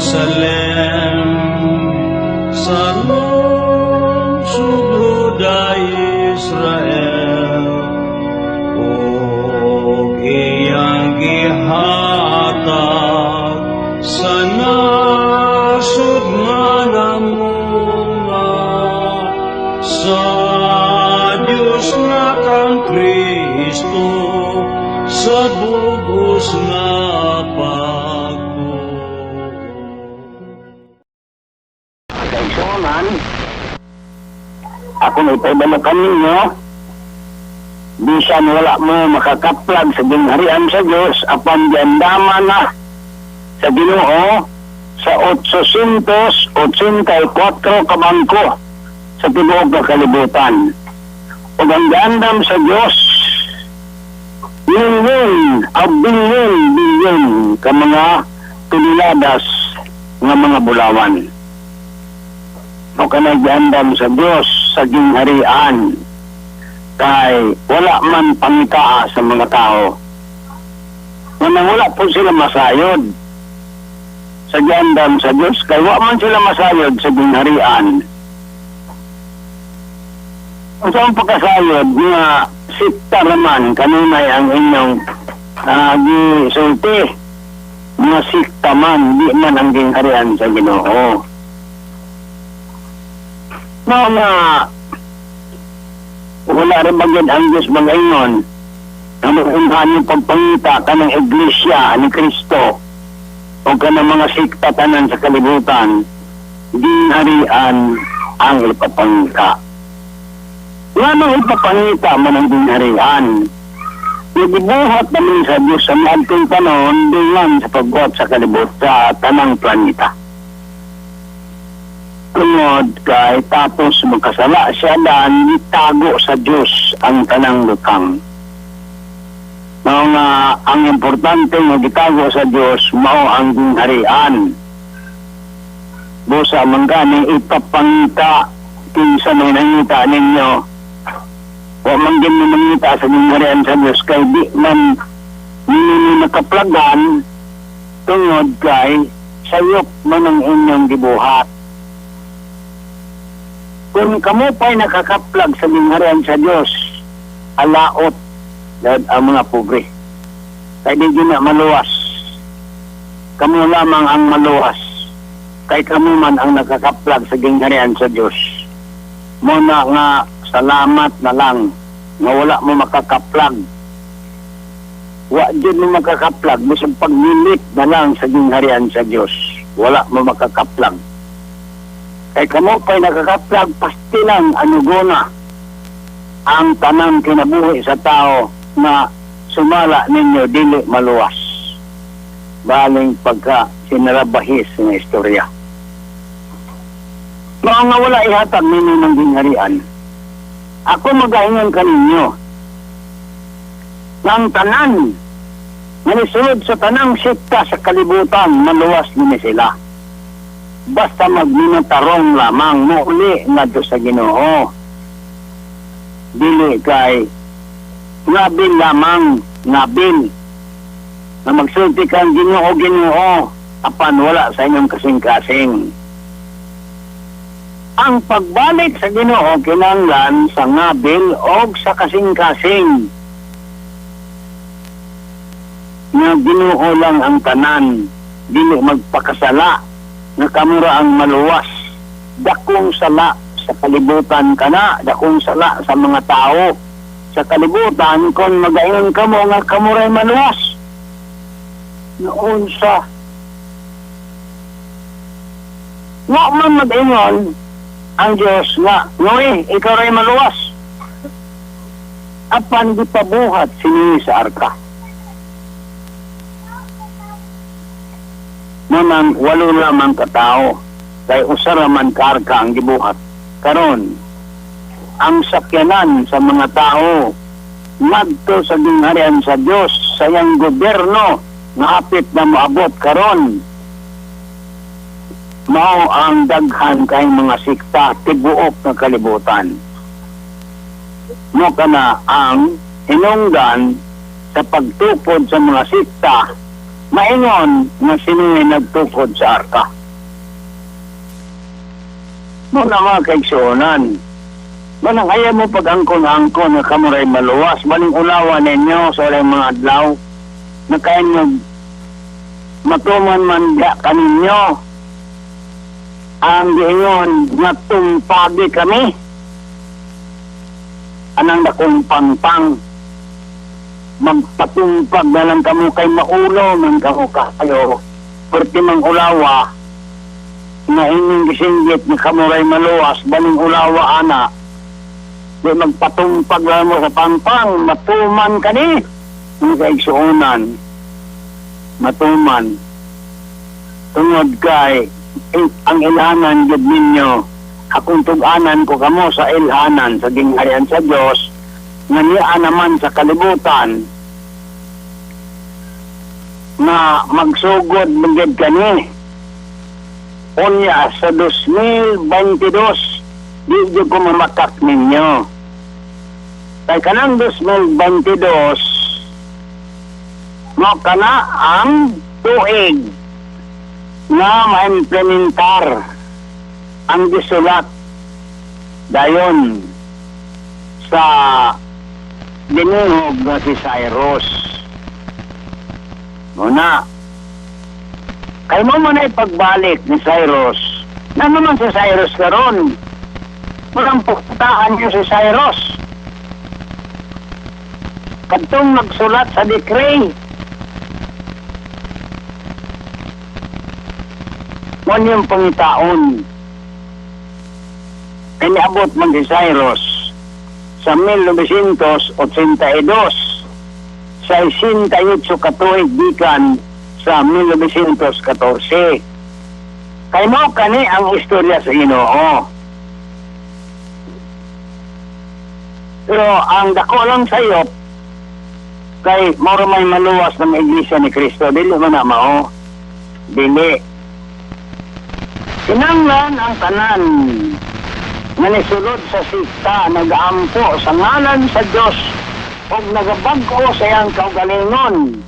Jerusalem sa lungsod Israel o iyang gihatag sa nasud nga namunga sa Diyos nga kang Kristo sa bugos nga Kaisonan, ako may paibalakan ninyo, bisan wala mo makakaplag sa gingharian sa Diyos, apan diandama na sa Ginoo sa 884 kabangko sa tibuok nga kalibutan. O ang gandam sa Diyos, bilyon ka mga tuniladas nga mga bulawan. O kanay gandam sa Diyos sa gingharian kay wala man pangita sa mga tao. Nang wala po sila masayod sa gandam sa Diyos kay wala man sila masayod sa gingharian. Ang saan pagkasayod nga sikta naman kanunay ang inyong gisulti nga sikta man di man ang gingharian sa Ginoo. Mga wala rin bagyan ang Diyos mag-ingon na maunhan yung pagpangita ka ng Iglesia ni Kristo o ka ng mga sikta tanan sa kalibutan, gingharian ang ipapangita. Nga nang ipapangita man ang gingharian, nagibuhat namin sa Diyos sa maadtong panahon dungan sa pagbuhat sa kalibutan sa tanang planeta. Tungod kay tapos magkasala siya daan itago sa Diyos ang tanang lutang. Mga ang importante nga gitago sa Diyos mao ang gingharian. Busa man gani ipapangita kinsa may nangita ninyo. Wa man gid nangita sa gingharian sa Diyos kay di man nini nakaplagan tungod kay sayop man ang inyong gibuhat. Kung kamo pa'y nakakaplag sa gingharian sa Diyos, alaot ang mga pobre. Kaya di na maluwas. Kamo lamang ang maluwas. Kaya kamo man ang nakakaplag sa gingharian sa Diyos. Muna nga salamat na lang na wala mo makakaplag. Wa dyan mo makakaplag. Bisang pagnilit na lang sa gingharian sa Diyos. Wala mo makakaplag. Kay kamo pa'y nakakaplag, pasti lang anuguna ang tanang kinabuhi sa tao na sumala ninyo dili maluwas. Baling pagka sinarabahis ng istorya. Mga wala ihatag ninyo ng gingharian, ako magahingan kaninyo ng tanan, manisunod sa tanang sikta sa kalibutan, maluwas nini sila. Basta magminatarong lamang muli nga do sa Ginoo. Dili kay ngabil lamang, ngabil na magsulti kang Ginoo apan wala sa inyong kasing-kasing. Ang pagbalik sa Ginoo kinahanglan sa ngabil o sa kasing-kasing. Nga Ginoo lang ang tanan, dili magpakasala na kamura ang maluwas. Dakong sala sa kalibutan ka na, dakong sala sa mga tao sa kalibutan kung magayon ka mo nga kamuray maluwas. Noon sa nga man mag-ingon ang Diyos nga, Noe, ikaw ray maluwas. Apan di pabuhat sini sa arka. Naman walo lamang katao kay usara man karka ang gibuhat. Karon ang sakyanan sa mga tao ngadto sa gingharian sa Dios sa iyang gobyerno nga hapit na moabot karon. Mao ang daghan kay mga sikta tibuok na kalibutan. Mo kana ang hinungdan sa pagtukod sa mga sikta maingon nga sino'y nagtukod sa arka. Muna mga kaigsuonan. Manang ayaw mo pag-angkon-angkon na kamuray maluwas. Baling ulawa ninyo sa walang mga adlaw. Na kaya nyo matuman man kaninyo. Ang diingon na tumpagi kami. Anang nakumpang-pang. Magpatumpag na lang kamo kay maulo man kamo kayo. Perti mang ulawa na inyong gisinggit ni kamuray maluwas. Baling ulawa ana. Di magpatumpag lang mo sa pangpang, matuman ka ni. Ang kaigsuunan, matuman. Tungod kay, ang ilhanan gid ninyo, akong tug-anan ko kamo sa ilhanan, sa gingharian sa Dios, nga niya naman sa kalibutan, na magsugod magid kani. Unya sa 2022, di ko mamakak ninyo. Kaya kanang 2022, mo kana ang tuig na ma-implementar ang gisulat dayon sa dinungog na si Cyrus. Muna, kay mo muna ipagbalik ni Cyrus. Na naman si Cyrus karon? Walang pupuntaan niyo si Cyrus. Kadtong magsulat sa decree. Ngon yung pangitaon. Kiniabot man si Cyrus sa 1982 sa 68 katuig gikan sa 1914. Kay mo kani ang istorya sa Ginoo. Pero ang dako lang sayo kay moro may maluwas ng Iglesia ni Cristo, dili man na mao. Dili. Kinanglan ang tanan nga nisulod sa sikta, nag-aampo sa ngalan sa Dios o nagabag-o sa iyang kaugalingon.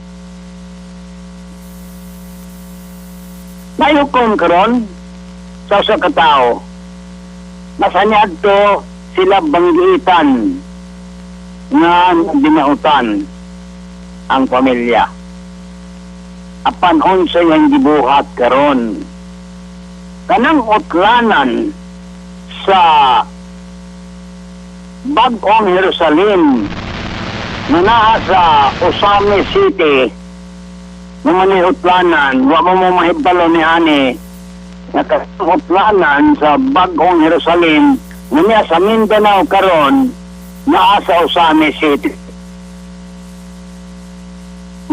Mayukon karon sa usa ka tawo. Nasanyad to sila banggitan nga dinautan ang pamilya. Apan unsa yang gibuhat karon. Kanang utlanan sa Bag-ong Jerusalem na naa sa Osame City mga utlanan, wa mo mahibalo ni ani nakatutlanan sa Bag-ong Jerusalem nga sa Mindanao karon naa sa Osame City.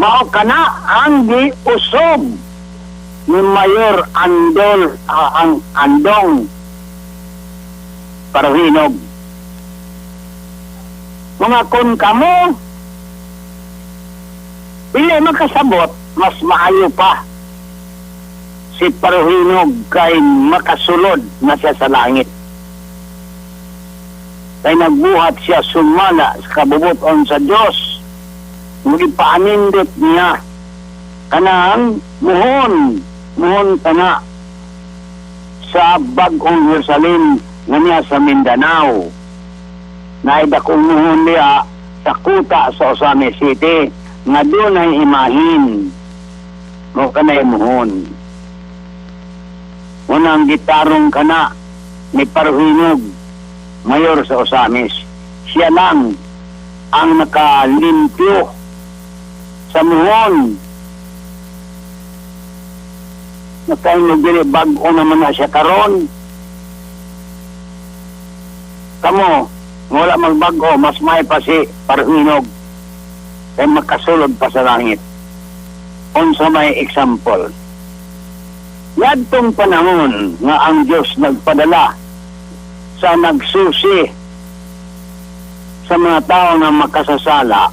Mao kana ang giusob ni Mayor ang Andong Paruhinog. Mga kun kamo pili makasabot, mas maayo pa si Paruhinog kay makasulod na siya sa langit. Kay nagbuhat siya sumala sa kabubuton sa Diyos. Mugipaanindot niya kanang muhon kana sa Bag-ong Jerusalem nga niya sa Mindanao. Naidakong muhon niya sa kuta sa Osame City nga doon ay imahin mo kanay muhon. Unang gitarong kana ni Paruhinog, mayor sa Osamis. Siya lang ang nakalimpyo sa muhon. Nakain dili bag-o naman na siya karon. Kamo, wala magbag-o, mas may pa si Paruhinog kay makasulod pa sa langit. Unsa may example. Yadtong panahon nga ang Diyos nagpadala sa nagsusi sa mga tao na makasasala,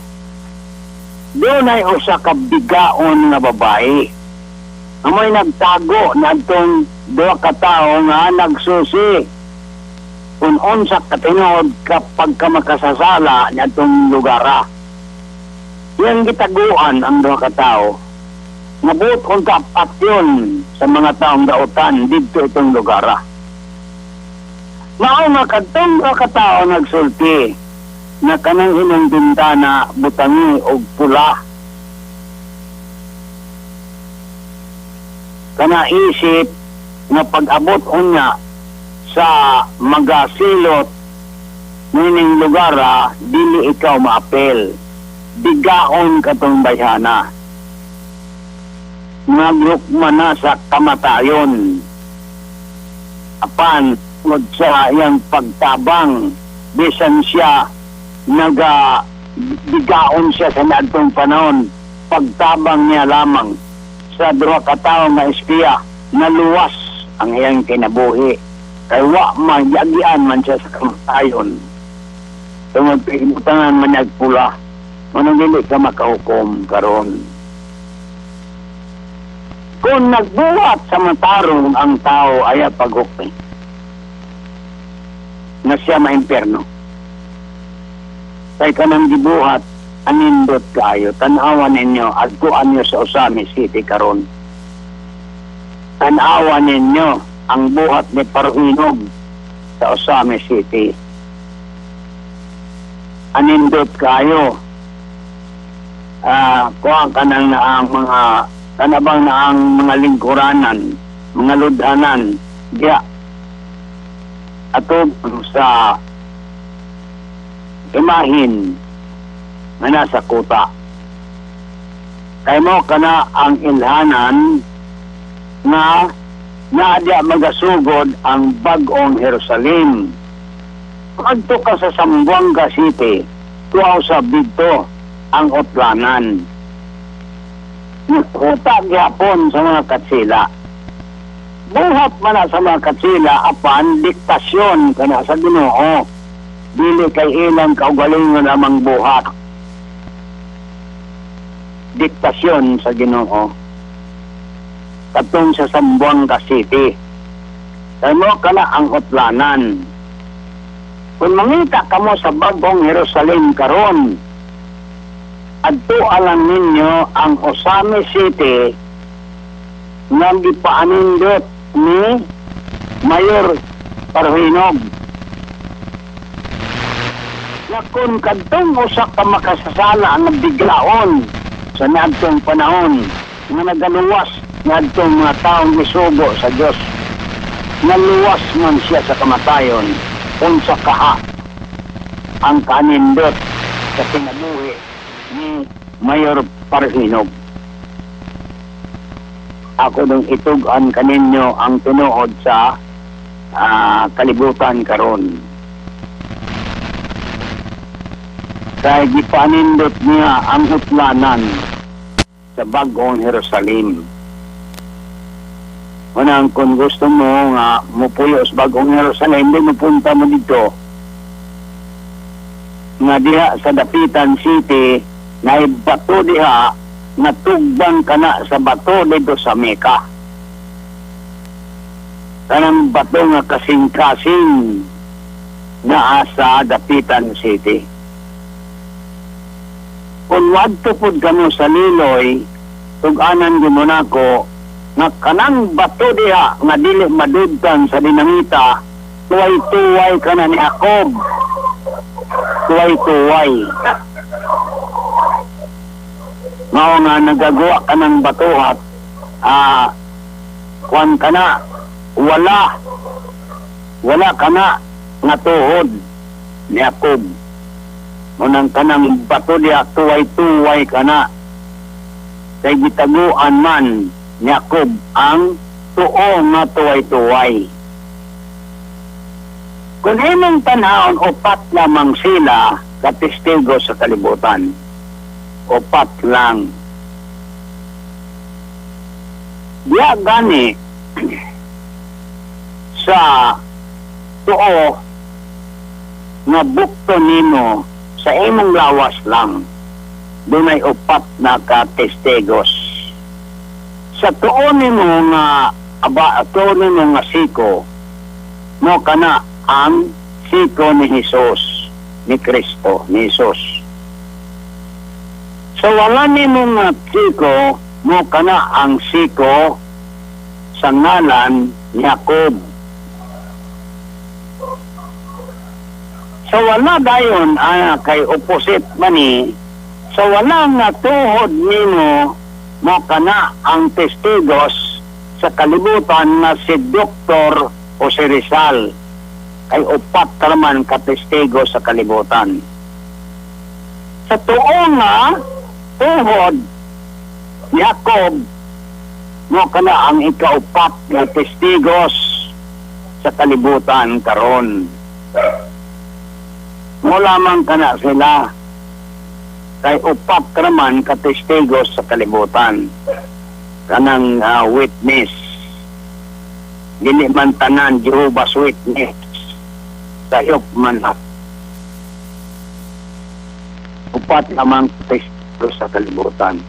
doon ay usa ka bigaon nga babae. Amoy nagtago na itong duha ka tao nga nagsusi. Kung unsa katinod kapag ka makasasala na itong lugara. Yang gitaguan ang duha ka tao. Mabuot kung kapat yun sa mga taong dautan dito itong lugara. Mao nga kadtong katao nagsulti na kanang ilang bintana butangi og pula. Kana isip nga pag-abot unya sa magasilot nining lugar dili ikaw maapel. Bigaon katong bayhana. Nagrukman na sa kamatayon. Apan tungod sa iyang pagtabang bisan siya bigaon siya sa naadtong panahon, pagtabang niya lamang sa duha ka tawo nga espiya, naluwas ang iyang kinabuhi kay wa magyagian man siya sa kamatayon tungod pihimutangan man nagpula manang dili ka makahukom karon. Kung nagbuhat sa matarong ang tao ay paghukmi na siya maimperno. Kay kanang gibuhat, anindot kayo, tanawan ninyo, agkuan nyo sa Osami City karon. Tanawan ninyo ang buhat ni Parhinog sa Osami City. Anindot kayo, kuha ka nang naang mga kanabang na ang mga lingkuranan, mga ludhanan, diya, ato sa imahin na nasa kuta. Kay mo kana ang ilhanan na naadya magasugod ang bag-ong Jerusalem. Pagto ka sa Zamboanga City, tuaw sa bigto ang Otlanan. Nagkuta gyapon sa mga katsila. Buhat man na sa mga katsila apan diktasyon kana sa Ginoo. Dili kay ilang kaugalingon lamang buhat. Diktasyon sa Ginoo. Katong sa Zamboanga City. Kay mo kana ang Otlanan. Kung mangita ka mo sa bagong Jerusalem karon, adto alam ninyo ang Osami City nga gipaanindot ni Mayor Parhinog. Na kung kadtong usa ka makasasala ang biglaon sa naadtong panahon nga nagaluwas naadtong mga taong isugo sa Dios, naluwas man siya sa kamatayon unsa kaha ang kanindot sa kinabuhi ni Mayor Parhinog. Ako nung itugan kaninyo ang tinuod sa kalibutan karon. Kaya gipanindot niya ang Otlanan sa bagong Jerusalem. Unang kung gusto mo nga mupuyo sa bagong Jerusalem, hindi mapunta mo dito nga diha sa Dapitan City na bato diha na tugbang kana sa bato dito sa Mecca. Kanang bato nga kasing-kasing na sa Dapitan City. Kung wadtupod kamo sa Liloy, tug-anan mo nako nga kanang bato diha nga dili madudtan sa dinamita, tuway-tuway kana ni Jacob. Tuway-tuway. Mao nga nagagawa ka ng batuhat, kuwan ka na, wala ka na nga tuhod ni Jacob. Munang kanang bato diya, tuway-tuway ka na. Kay gitaguan man ni Jacob ang tuo nga tuway-tuway. Kung imong tanahon, upat lamang sila katestigo sa kalibutan. Upat lang. Diya gani sa tuo nga bukto nimo sa imong lawas lang, dunay upat na katestigos. Sa tuo nimo nga tuo nimo nga siko, mo kana ang siko ni Jesus, ni Kristo, ni Jesus. So wala nimo nga siko, mo kana ang siko sa ngalan ni Jacob. Sa wala dayon, kay opposite mani, sa wala nga tuhod nimo mo kana ang testigos sa kalibutan na si Dr. Jose Rizal. Kay upat naman ka testigo sa kalibutan. Sa tuo nga tuhod ni Jacob mo kana ang ikaupat nga testigos sa kalibutan karon. Mo lamang kana sila kay upat naman ka testigos sa kalibutan kanang witness dili man tanan Jehovah's Witness sayop man upat naman testigos sa kalibutan.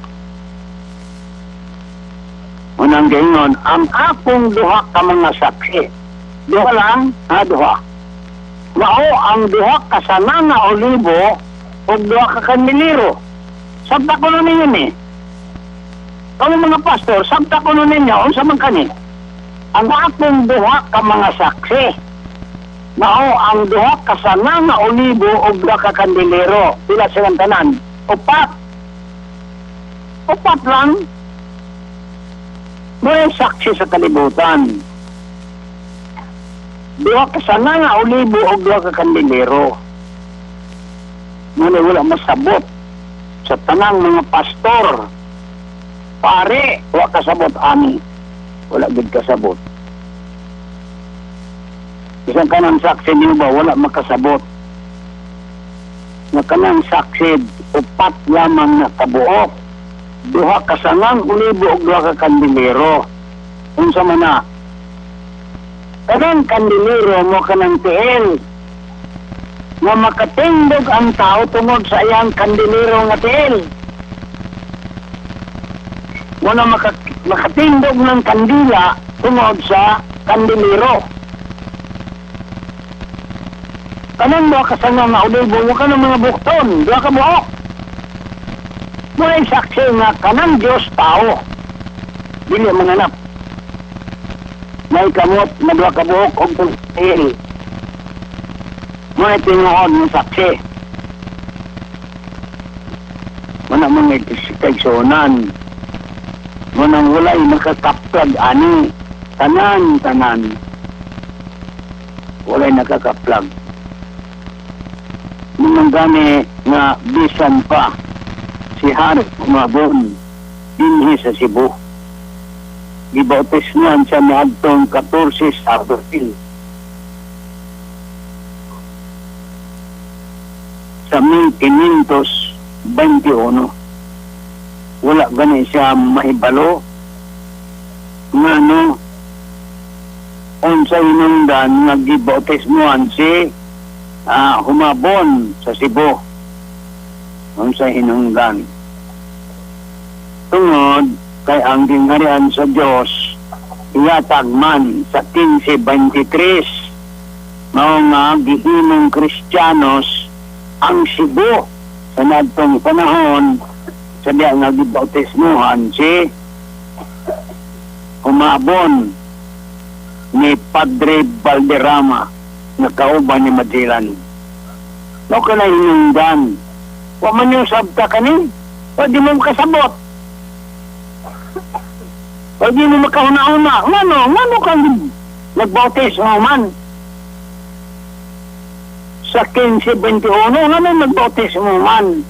Unang gayon, ang akong duha ka mga saksi, duha lang, duha. Mao ang duha ka sa Nana Olivo o duha ka kaniliro. Sabta ko nun ninyo Kami mga pastor, sabta ko nun ninyo, unsa man kani? Ang akong duha ka mga saksi, mao ang duha ka sa Nana Olivo o duha ka kaniliro. Pila silang tanan? Upat. Upat lang. May saksi sa kalibutan. Duha ka sa Nana Olivo o duha ka kaniliro. Muna wala masabot sa tanang mga pastor. Pare, wala kasabot ani. Wala gid kasabot. Isang kanang saksi niyo ba, wala makasabot. Nga kanang saksi, upat lamang na kabuok. Duha ka sa Nana Olivo o duha ka kaniliro. Unsa man na? Kanang kaniliro mo kanang tiil. Nga makatindog ang tao tungod sa iyang kandiliro nga tiil. Wala makatindog ng kandila tungod sa kandiliro. Kanang mga kasama nga Olivo, mo ka ng mga bukton, doon ka buhok. Muna saksi nga kanang Diyos tao. Dili manganap. May kamot na doon ka buhok o tiil. Muna tinuod ng saksi. Muna mga itigsonan. Muna walay makakaplag ani. Tanan. Walay nakakaplag. Muna gani nga bisan pa si Harit Umabon dinhi sa Cebu. Gibautismuhan siya ni Adtong 14 sa Abril. Sa 1521 wala gani siya mahibalo nga unsa hinungdan nga gibautismuhan si Humabon sa Cebu. Unsa hinungdan tungod kay ang gingharian sa Dios iyatag man sa 1523 mao nga gihimong Kristiyanos ang Cebu sa nadtong panahon sa diya nga gibautismuhan si Humabon ni Padre Valderrama na kauban ni Magellan. No ka na hinungdan. Wa man yung sabta kani. O di mo kasabot. O di mo makahuna-una. Ngano kang nagbautis mo man? Sa 1521, ngano nagbautis mo man?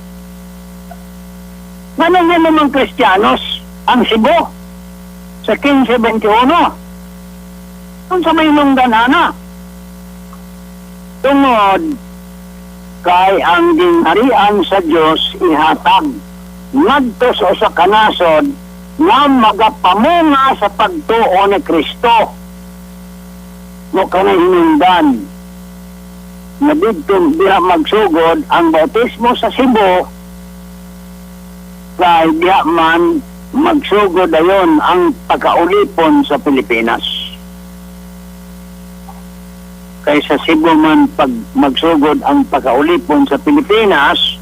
Ngano nga naman Kristiyanos ang Cebu? Sa 1521. Kung sa may hinungdan ana. Tungod kay ang gingharian sa Dios ihatag ngadto sa usa ka nasod nga magapamunga sa pagtuo ni Kristo. Mo kana hinungdan na didto diha magsugod ang bautismo sa Cebu kay diha man magsugod ayon ang pagkaulipon sa Pilipinas. Kaysa Cebu man pag magsugod ang pagkaulipon sa Pilipinas,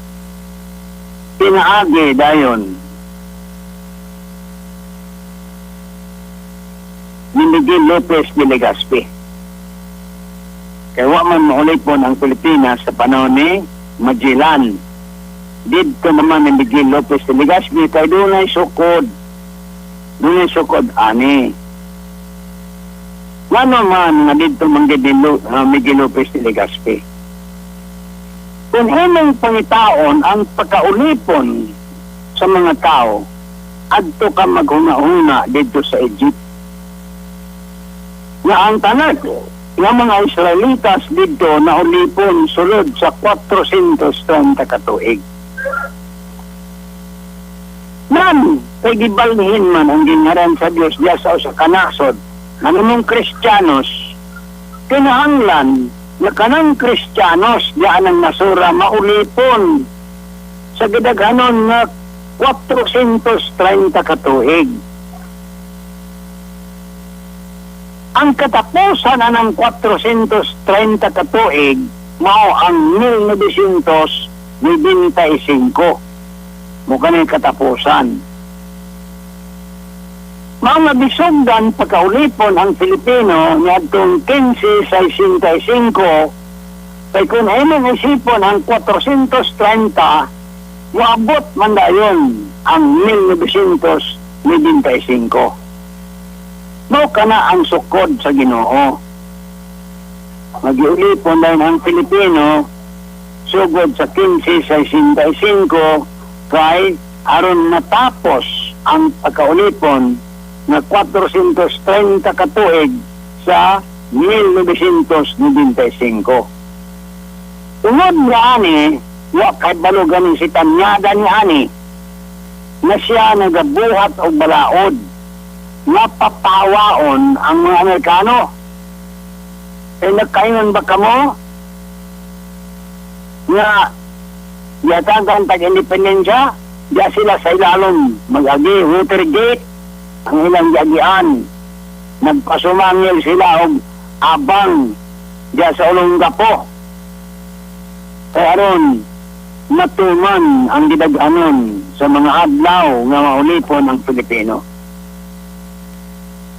pinaagi dayon ni Miguel Lopez de Legazpi. Kaya wa man maulipon ang Pilipinas sa panahon ni Magellan. Dito naman ni Miguel Lopez de Legazpi kay dunay sukod. Dunay sukod ani. Ngano man nga dito Miguel Lopez de Legazpi. Kung inyong pangitaon ang pagkaulipon sa mga tao, adto ka maghuna-huna dito sa Egypt. Nga ang tanan, nga mga Israelitas dito na ulipon sulod sa 430 katuig. Man, kay gibalhin man ang ginharan sa Dios diya sa usa ka nasod, nanumong Kristiyanos, kinahanglan na kanang Kristiyanos diyan ang nasura maulipon sa gidaghanon nga 430 katuig. Ang katapusan na ng 430 katuig mao ang 1995. Mukha na yung katapusan. Mga bisugdan pagkaulipon ang Pilipino niadtong 1565 kay kung imong isipon ang 430 maabot man dayon ang 1995. Mao kana ang sukod sa Ginoo. Magiulipon dayon ang Pilipino sugod sa 1565 kay aron natapos ang pagkaulipon na 430 katuig sa 1995. Tungod nga ani, wa kay balugan si Tanyada ni ani na siya nagabuhat og balaod nga papawaon ang mga Amerikano. E nagkaingon ba kamo nga yatagan tag-independensya, diya sila sa ilalom mag-agi, Watergate ang ilang yagian, nagpasumangil sila og abang diya sa ulong gapo. Kaya ron matuman ang gidaghanon sa mga adlaw nga maulipon ang Pilipino.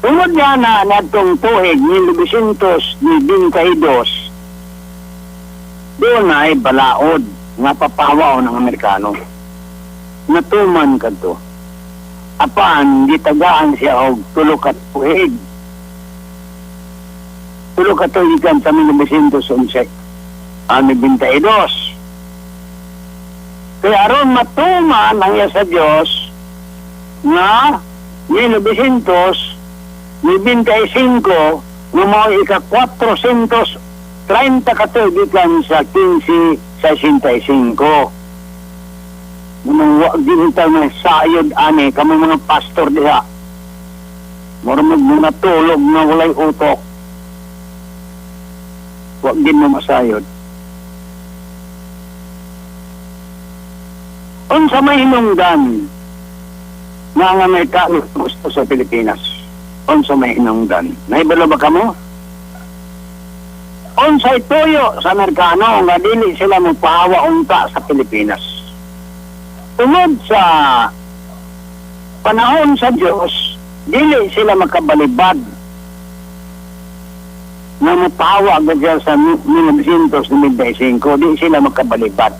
Tungod nga na natong tuig 1922, doon ay balaod nga papawaw ng Amerikano. Natuman kadto. Apan gitagaan siya og tulo ka tuig. Tulo ka tuigan sa 1911. 22. Kaya aron matuman ang iya sa Dios nga 1995 nga mao ika-430 katuigan sa 1565. Nung ginitaw na sayod ani kamo mga pastor diha. Mormog mga tulog na walay utok. Wag din mo masayod. Unsa may hinungdan nga ang Amerikano gusto sa Pilipinas? Unsa may hinungdan? Nahibalo ba kamo? Unsay tuyo sa Amerikano nga dili sila magpahawa unta sa Pilipinas. Tungod sa panahon sa Diyos, dili sila makabalibad na mapahawa agad sa 1995. Di sila makabalibad.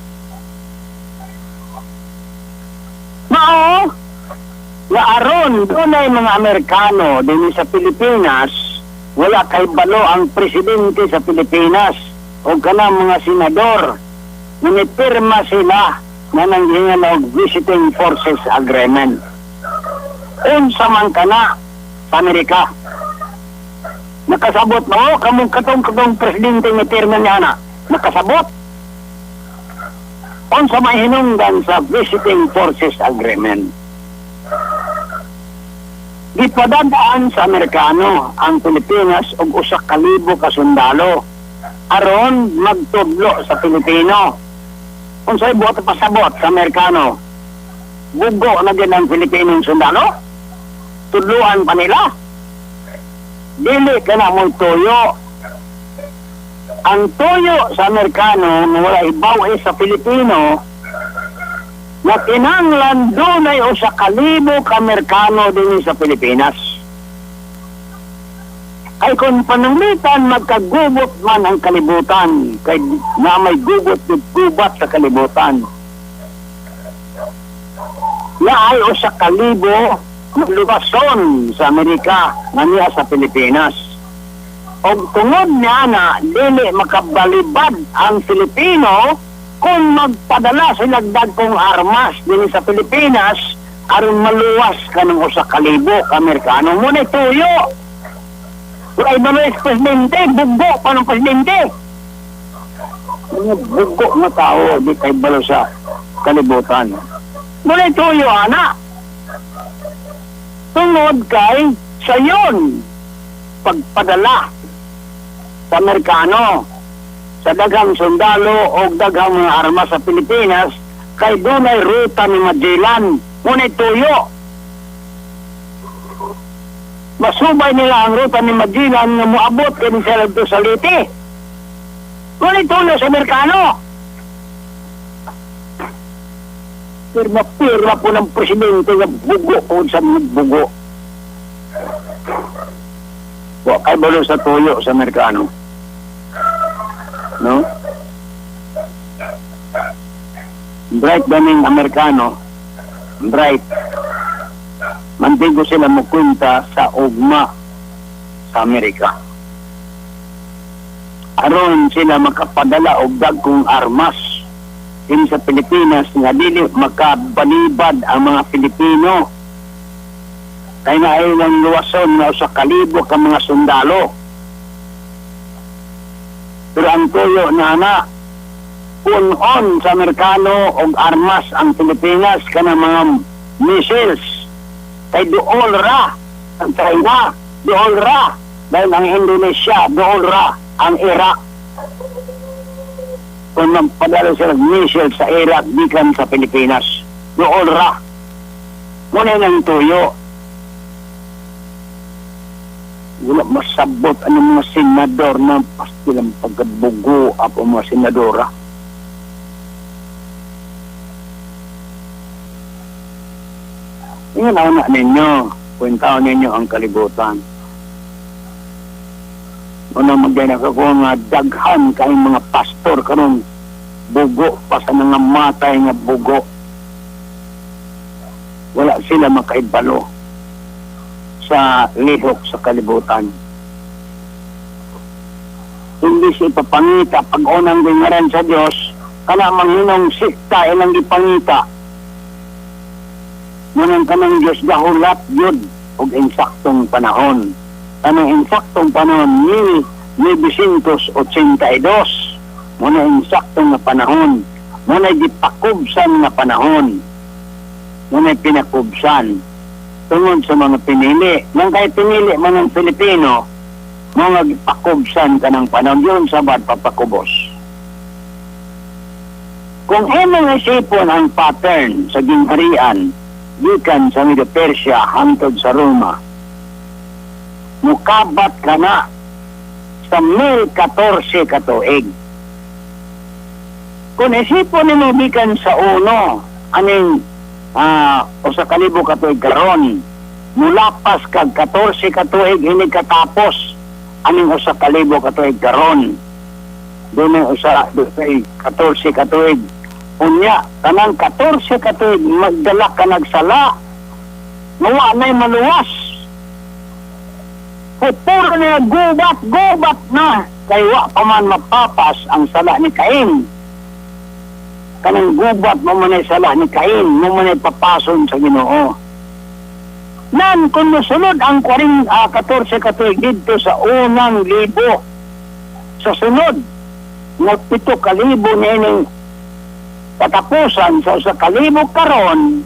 Mao, nga aron doon ay mga Amerikano din sa Pilipinas, wala kay balo ang presidente sa Pilipinas o kanang mga senador. Minipirma sila na nanghingan og Visiting Forces Agreement. Unsa man kana sa Amerika. Nakasabot mo, kamong katong presidente nga pirma niya na. Nakasabot. Unsa may hinungdan sa Visiting Forces Agreement. Gipadadaan sa Amerikano ang Pilipinas og 1,000 ka sundalo aron magtudlo sa Pilipino. Unsay buhat pasabot sa Amerikano? Bugo na din ang Pilipinong sundalo? Tudluan pa nila? Dili ka na mo tuyo. Ang tuyo sa Amerikano na wala ibaw sa Pilipino na kinanglan dunay 1,000 ka Amerikano din sa Pilipinas. ay kung pananglitan magkagubot man ang kalibutan, kay na may gugot at gubat sa kalibutan. Na ay usa ka libo lugason sa Amerika nga niya sa Pilipinas. Og tungod niya na dili makabalibad ang Pilipino kung magpadala sila dagkong armas din sa Pilipinas aron maluwas kanang usa ka libo ka Amerikano. Muna tuyo. Ay maluwas presidente, bugo pa ng presidente. Mga bugo na tao, di kay balo sa kalibutan. Muna tuyo, ana. Tungod kay sayon pagpadala sa Amerikano sa daghang sundalo o daghang mga armas sa Pilipinas kay dunay ruta ni Magellan. Muna tuyo. Masubay nila ang ruta ni Magellan na moabot kini sila dito sa Leyte. Ngunit tulo sa Amerikano. Pirma po ng presidente na bugo o sa bugo. Kay balo sa tuyo sa Amerikano. No? Bright daming Amerikano. Bright. Mantigo sila mukunta sa ugma sa Amerika. Aron sila makapadala og dagkong armas din sa Pilipinas nga dili makabalibad ang mga Pilipino. Kaya na ay ng luwason na sa kalibo ka mga sundalo. Pero ang tuyo na na punon sa Amerikano og armas ang Pilipinas kana mga missiles. Kay dool ra ang China, dool ra dahil ang Indonesia, dool ra ang Iraq. Kung magpadala sila missile sa Iraq, dikan sa Pilipinas, dool ra. Muna ng tuyo. Wala masabot ang mga senador na pastilang pagkabugo ang mga senadora. Ngayon na ninyo, kwentaon ninyo ang kalibutan. Unang magdanak ako nga daghan kayong mga pastor karon bugo pa sa mga matay nga bugo. Wala sila makaibalo sa lihok sa kalibutan. Hindi siya ipapangita pag unang dingaran sa Diyos, kana manginong sikta ilang ipangita. Munang kanang Diyos dahulat yun og insaktong panahon. Kanang insaktong panahon 1982. Muna insaktong na panahon. Muna gipakubsan na panahon. Muna pinakubsan. Tungod sa mga pinili. Nang kay pinili man ng Pilipino, mga gipakubsan ka ng panahon. Yun sabad papakubos. Kung imong isipon ang pattern sa gingharian, gikan sa Medo Persia hangtod sa Roma, mukabat ka na sa 1014 katuig. Kung isipon nimo gikan sa uno, aning o sa kalibo katuig karon, mulapas kag 14 katuig ini katapos, aning o sa kalibo katuig karon. Doon usa 14 katuig. Unya, kanang 14 katuig magdala ka nagsala. Nawa na'y maluwas. Pupuro niya gubat na. Kaya wa pa man mapapas ang sala ni Cain. Kanang gubat mo manay sala ni Cain, mo manay papason sa Ginoo. Nan kung musunod ang 14 katuig dito sa unang libo. Sa sunod, nga 7,000 nining katapusan sa kalibo karon,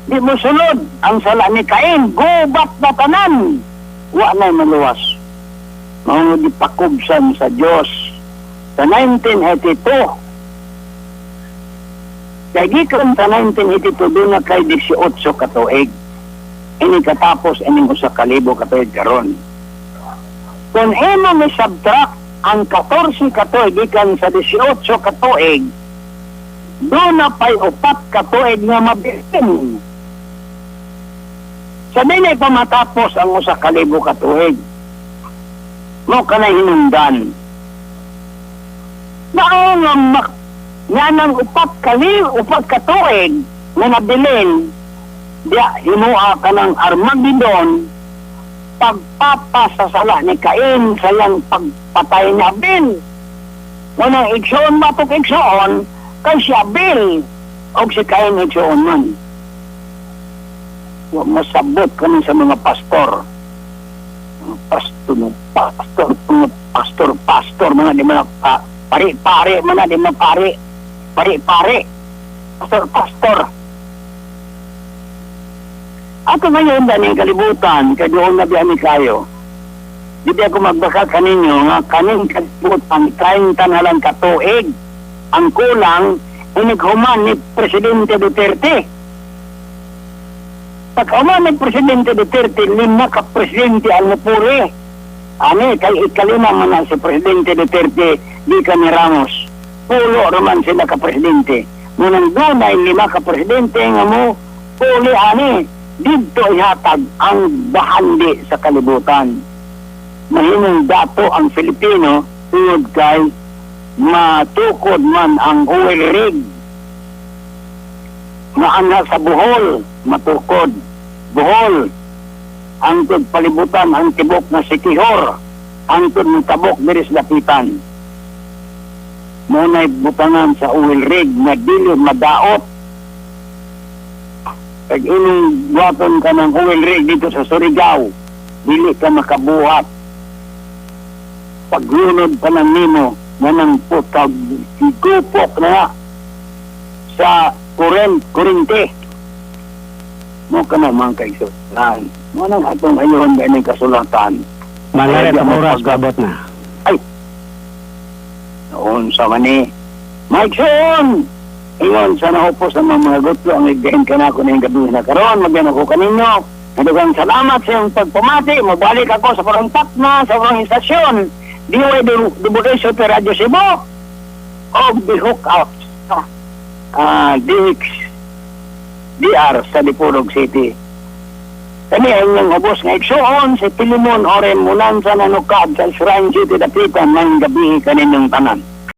di mo sunod ang sala ni Cain, gubat na tanan, wa na'y maluwas. Mga gipakubsan sa Diyos sa 1982. Kaya gikan sa 1982 doon na kay 18 katuig. Ini katapos ining usa ka libo katuig karon. Kung imo mi subtract ang 14 katuig gikan sa 18 katuig, doon na pa'y 4 katuig nga mabitin. Sabi na pa matapos ang usa ka libo katuig. mo ka na hinungdan. Mao nga yan ang upat katuig na nabilin, diya hinuha ka ng Armageddon, pagpapasasala ni Cain sa iyang pagpatay ni Abel. Ngunang igsoon matok igsoon, kay si Abel, o si Cain igsoon man. Huwag masabot kami sa mga pastor. Pastor, mga di mga pare-pare, mga di mga pare-pare, pastor. Ato ngayon daning kalibutan, kaya doon na biyan kayo. Di ako magbaka kaninyo nga kaning kalibutan, kain tanalang katuig. Ang kulang, inighuman ni Presidente Duterte. Pagkaman ni Presidente Duterte, 5 ka Presidente ang napuri. Ani, kay ikalima man na si Presidente Duterte, di ka ni Ramos. Pulo raman sila ka Presidente. Ngunang dunay 5 ka Presidente nga mo, puli ani, dito ihatag ang bahandi sa kalibutan. Mahinong dato ang Filipino, tungod kay matukod man ang oil rig. Maana sa Bohol, matukod. Bohol, angkod palibutan ang tibok na Sikihor, angkod ng tabok diris lapitan. Muna'y butangan sa oil rig na dili madaot. Pag inong buhaton ka ng oil rig dito sa Surigao, dili ka makabuhat. Paglunod pa ng nimo, nanang putag, igupok na sa kurente. Mo ka naman kay Sultan. Mo nang atong ayon ba ng kasulatan. Malaret ang oras, kabot na. Ay! Noon sa mani. Mike Son! Ingon sa naupos ng mga gutlo ang igain ka na ako na yung gabi na karoon. Magyan ako kaninyo. Nadugang salamat sa iyong pagpamati. Mabalik ako sa parang takna, sa parang istasyon. Diway Dubuqueso per Radio Cebu. O the hookout. DR sa Dipurog City. Kani ay inyong ubos nga igsuon si Pilimon Oren Mulan sa nanukad sa Shrine City Dapitan ng gabi kaninyong tanan.